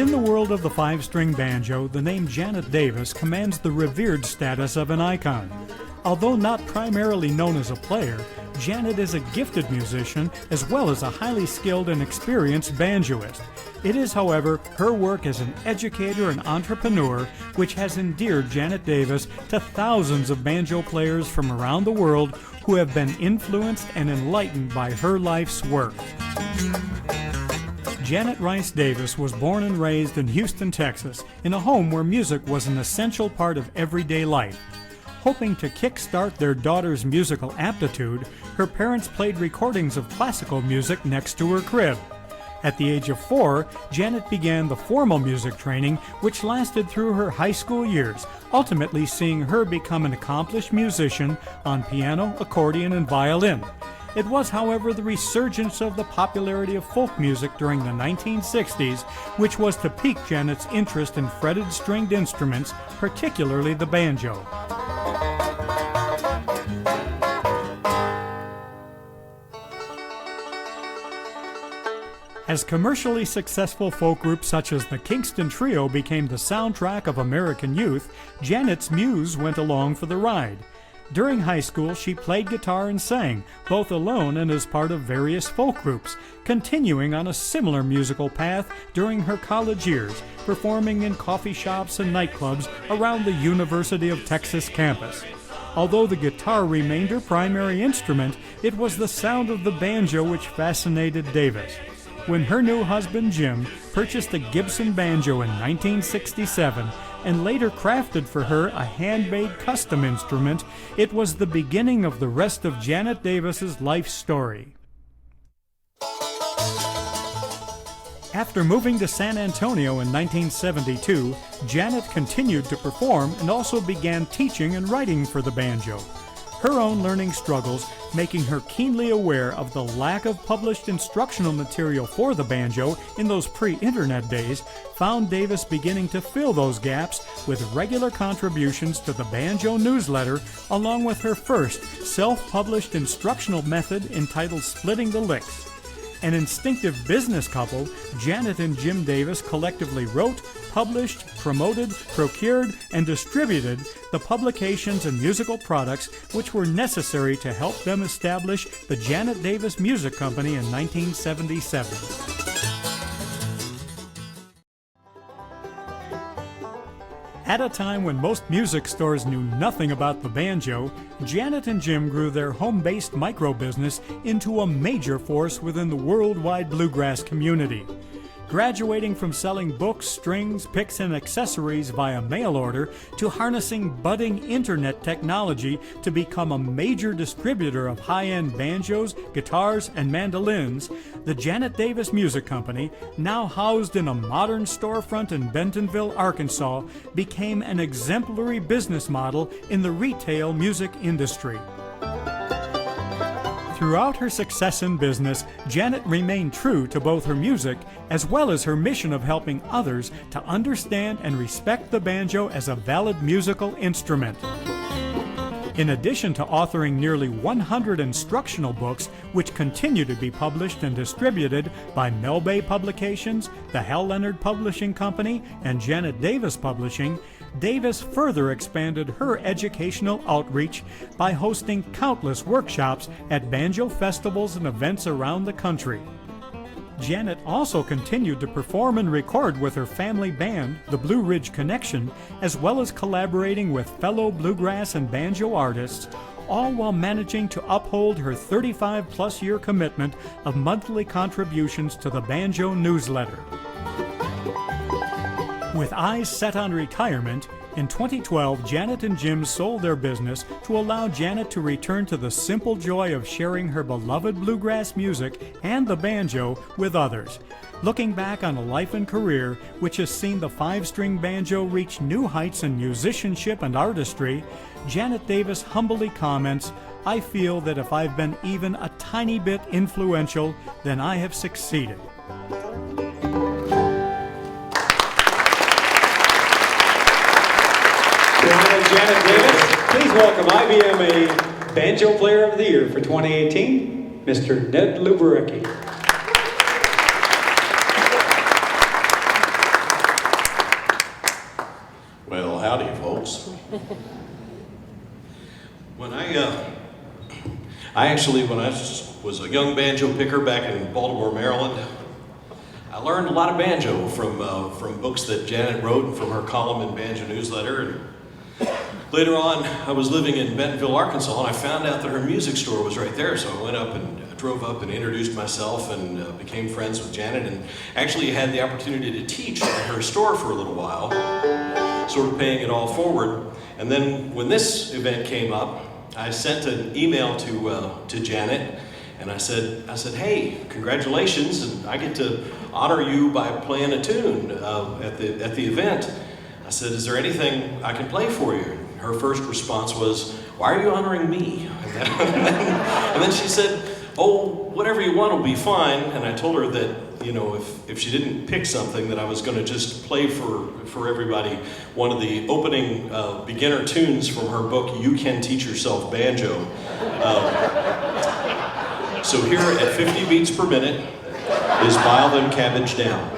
Within the world of the five-string banjo, the name Janet Davis commands the revered status of an icon. Although not primarily known as a player, Janet is a gifted musician as well as a highly skilled and experienced banjoist. It is, however, her work as an educator and entrepreneur which has endeared Janet Davis to thousands of banjo players from around the world who have been influenced and enlightened by her life's work. Janet Rice Davis was born and raised in Houston, Texas, in a home where music was an essential part of everyday life. Hoping to kickstart their daughter's musical aptitude, her parents played recordings of classical music next to her crib. At the age of 4, Janet began the formal music training, which lasted through her high school years, ultimately seeing her become an accomplished musician on piano, accordion, and violin. It was, however, the resurgence of the popularity of folk music during the 1960s which was to pique Janet's interest in fretted stringed instruments, particularly the banjo. As commercially successful folk groups such as the Kingston Trio became the soundtrack of American youth, Janet's muse went along for the ride. During high school, she played guitar and sang, both alone and as part of various folk groups, continuing on a similar musical path during her college years, performing in coffee shops and nightclubs around the University of Texas campus. Although the guitar remained her primary instrument, it was the sound of the banjo which fascinated Davis. When her new husband, Jim, purchased a Gibson banjo in 1967 and later crafted for her a handmade custom instrument, it was the beginning of the rest of Janet Davis's life story. After moving to San Antonio in 1972, Janet continued to perform and also began teaching and writing for the banjo. Her own learning struggles, making her keenly aware of the lack of published instructional material for the banjo in those pre-internet days, found Davis beginning to fill those gaps with regular contributions to the Banjo newsletter, along with her first self-published instructional method entitled Splitting the Licks. An instinctive business couple, Janet and Jim Davis collectively wrote, published, promoted, procured, and distributed the publications and musical products which were necessary to help them establish the Janet Davis Music Company in 1977. At a time when most music stores knew nothing about the banjo, Janet and Jim grew their home-based micro-business into a major force within the worldwide bluegrass community. Graduating from selling books, strings, picks, and accessories via mail order to harnessing budding internet technology to become a major distributor of high-end banjos, guitars, and mandolins, the Janet Davis Music Company, now housed in a modern storefront in Bentonville, Arkansas, became an exemplary business model in the retail music industry. Throughout her success in business, Janet remained true to both her music as well as her mission of helping others to understand and respect the banjo as a valid musical instrument. In addition to authoring nearly 100 instructional books, which continue to be published and distributed by Mel Bay Publications, the Hal Leonard Publishing Company, and Janet Davis Publishing, Davis further expanded her educational outreach by hosting countless workshops at banjo festivals and events around the country. Janet also continued to perform and record with her family band, the Blue Ridge Connection, as well as collaborating with fellow bluegrass and banjo artists, all while managing to uphold her 35-plus-year commitment of monthly contributions to the Banjo newsletter. With eyes set on retirement, in 2012, Janet and Jim sold their business to allow Janet to return to the simple joy of sharing her beloved bluegrass music and the banjo with others. Looking back on a life and career which has seen the five-string banjo reach new heights in musicianship and artistry, Janet Davis humbly comments, "I feel that if I've been even a tiny bit influential, then I have succeeded." Janet Davis, please welcome IBM Banjo Player of the Year for 2018, Mr. Ned Luberecki. howdy, folks. When I was a young banjo picker back in Baltimore, Maryland, I learned a lot of banjo from books that Janet wrote and from her column in Banjo Newsletter. And later on, I was living in Bentonville, Arkansas, and I found out that her music store was right there. So I went up and drove up and introduced myself and became friends with Janet, and actually had the opportunity to teach at her store for a little while, sort of paying it all forward. And then when this event came up, I sent an email to Janet, and I said, hey, congratulations, and I get to honor you by playing a tune at the event. I said, is there anything I can play for you? Her first response was, why are you honoring me? And then she said, oh, whatever you want will be fine. And I told her that, you know, if she didn't pick something, that I was going to just play for everybody one of the opening beginner tunes from her book, You Can Teach Yourself Banjo. So here at 50 beats per minute is Bile Them Cabbage Down.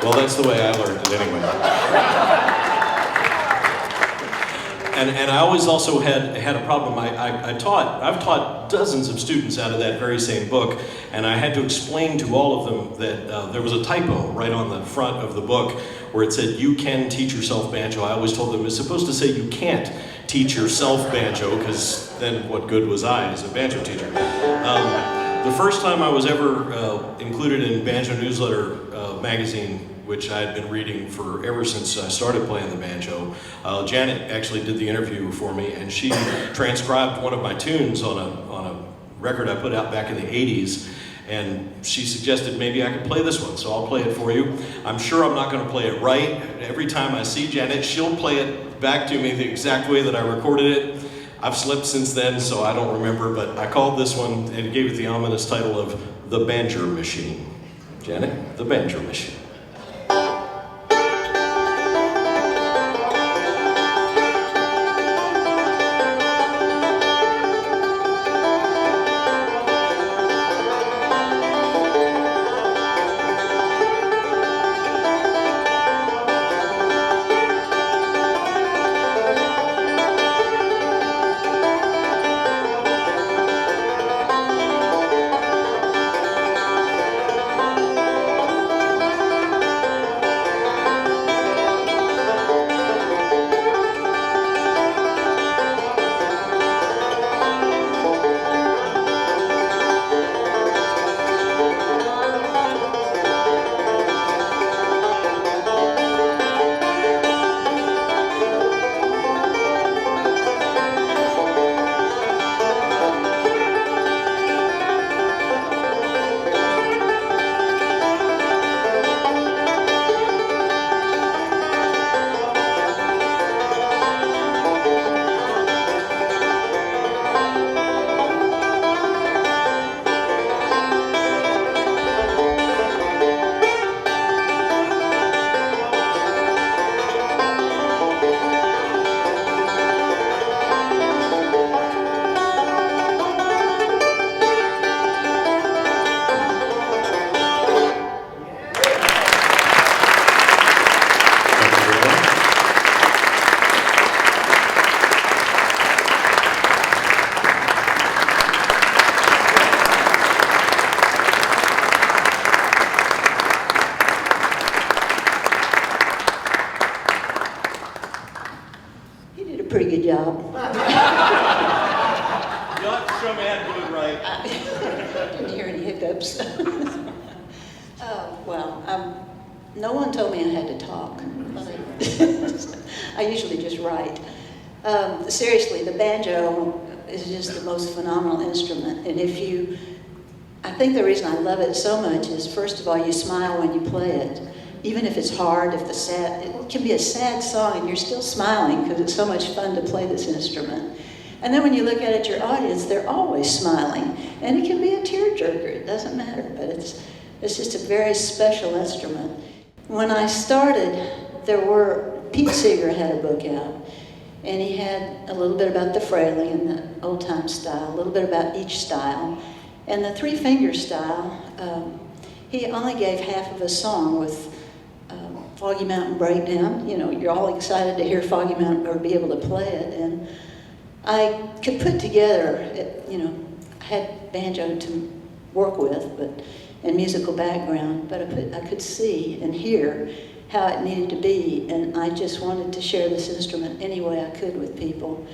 Well, that's the way I learned it anyway. And I always also had a problem. I've taught dozens of students out of that very same book, and I had to explain to all of them that there was a typo right on the front of the book where it said, you can teach yourself banjo. I always told them it's supposed to say you can't teach yourself banjo, because then what good was I as a banjo teacher? The first time I was ever included in Banjo Newsletter magazine, which I had been reading ever since I started playing the banjo, Janet actually did the interview for me, and she transcribed one of my tunes on a record I put out back in the 80s, and she suggested maybe I could play this one, so I'll play it for you. I'm sure I'm not going to play it right. Every time I see Janet, she'll play it back to me the exact way that I recorded it. I've slept since then, so I don't remember, but I called this one and gave it the ominous title of The Banjo Machine. Janet, The Banjo Machine. Pretty good job. You'll have to show me how to do it right. Didn't hear any hiccups. No one told me I had to talk. I usually just write. Seriously, the banjo is just the most phenomenal instrument. And I think the reason I love it so much is, first of all, you smile when you play it. Even if it's hard, it can be a sad song and you're still smiling because it's so much fun to play this instrument. And then when you look at your audience, they're always smiling. And it can be a tearjerker, it doesn't matter, but it's just a very special instrument. When I started, Pete Seeger had a book out, And he had a little bit about the Fraley and the old-time style, a little bit about each style. And the three-finger style, he only gave half of a song with Foggy Mountain Breakdown. You know, you're all excited to hear Foggy Mountain or be able to play it. And I could put together, you know, I had banjo to work with, and musical background, but I could see and hear how it needed to be, and I just wanted to share this instrument any way I could with people.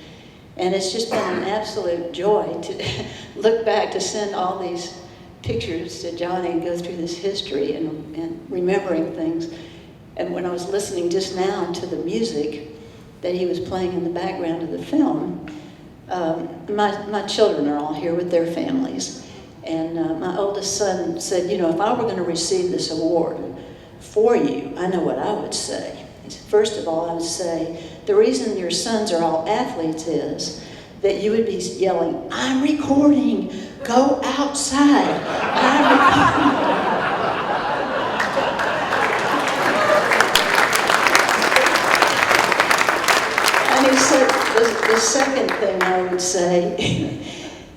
And it's just been an absolute joy to look back, to send all these pictures to Johnny and go through this history and remembering things. And when I was listening just now to the music that he was playing in the background of the film, my children are all here with their families. And my oldest son said, you know, if I were going to receive this award for you, I know what I would say. He said, first of all, I would say, the reason your sons are all athletes is that you would be yelling, I'm recording, go outside, I'm recording. And he said, the second thing I would say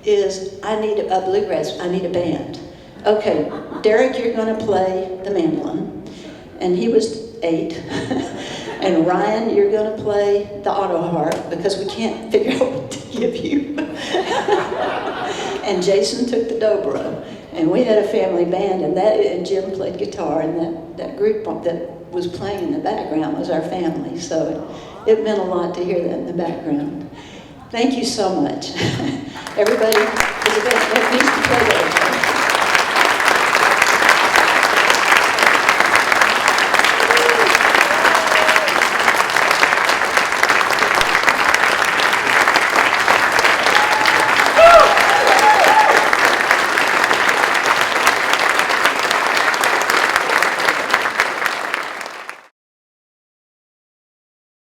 is I need a bluegrass, I need a band. Okay, Derek, you're going to play the mandolin, and he was 8. And Ryan, you're going to play the auto harp because we can't figure out what to give you. And Jason took the dobro, and we had a family band, and Jim played guitar, and that group that was playing in the background was our family. So it meant a lot to hear that in the background. Thank you so much. Everybody, that needs to play that.